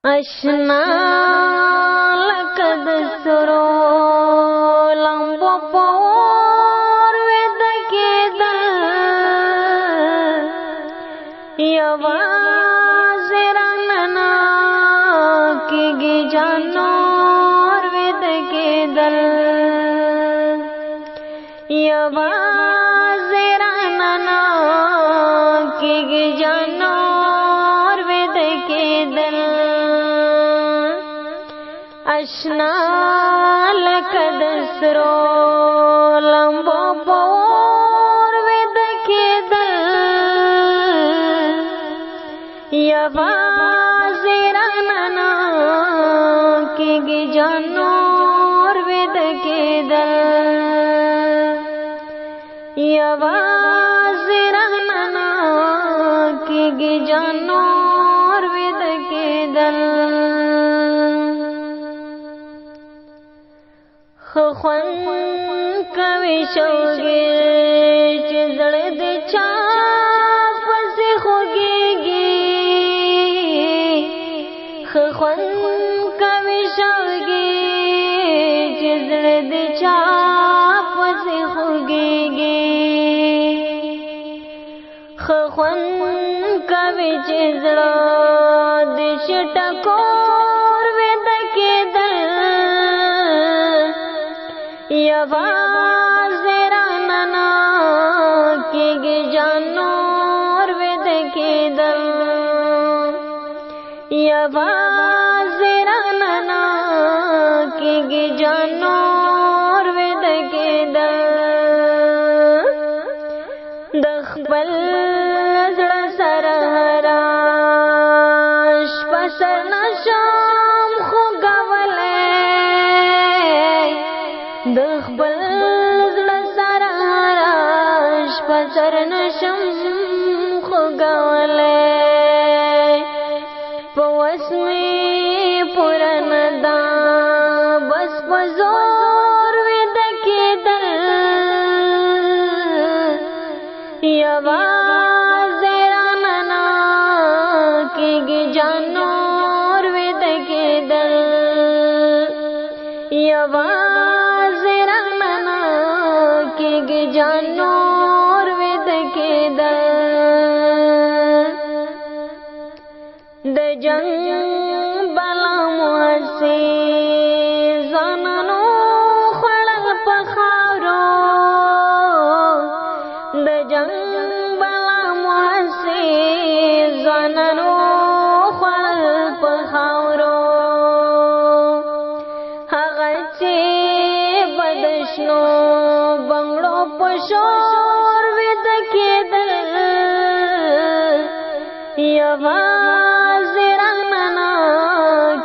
اشنا لکد سرو لمبو پور وید کېدل یوازې رانه کېږي جانور وید کېدل یوازې رانه کېږي جانور وید کېدل اشنا لکد سرو لمبو پور وید کېدل یوازې رانه کېږي جانور وید کېدل یوازې رانه کېږي جانور وید کېدل خوند کوي شوګي چې زړه دې چا پسې خوږېږي خوند کوي شوګي چې زړه دې چا پسې خوږېږي خوند کوي چې زړه دې شټکور وید کېدل یوازې رانه کېږي جانور وید کېدل یوازې رانه کېږي جانور وید کېدل د خپل زړه سره راش پسر نشم خوږولی د خپل زړه سره راش پسر نشم خوږولی په وس مې پوره نه ده بس په زور وید کېدل یوازې رانه کېږي جانور وید کېدل یوازې رانه کېږي جانور وید کېدل د جنګ بلا مهسې ځانانو خوړل په خاورو د جنګ بلا مهسې ځانانو خوړل په خاورو هغه چې بدشنو بنګړو په شور وید کېدل یوازې رانه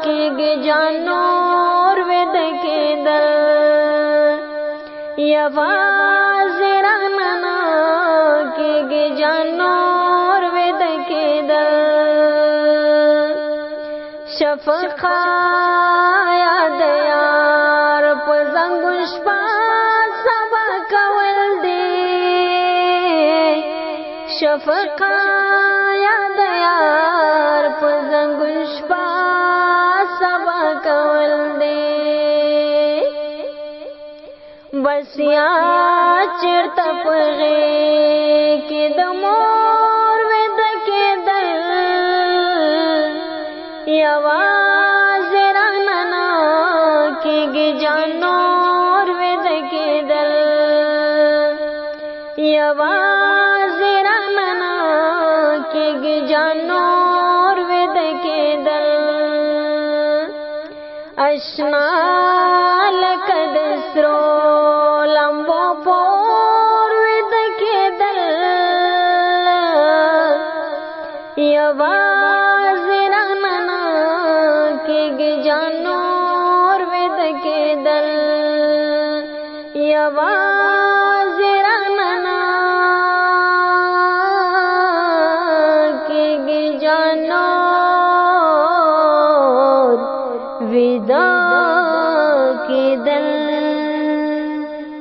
کېږي جانور وید کېدل یوازې رانه کېږي جانور وید کېدل شفقه یاد یار په زنګون شپه سبا کول دی شفقه یاد یار په زنګون شپه سبا کول دی بس یا چیرته په غېږ کې د مور وید کېدل یوازې رانه کېږي جانور وید کېدل یوازې رانه کېږي جانور وید کېدل اشنا لکد سرو لمبو پور وید کېدل یوازې رانه کېږي جانور وید کېدل یوازې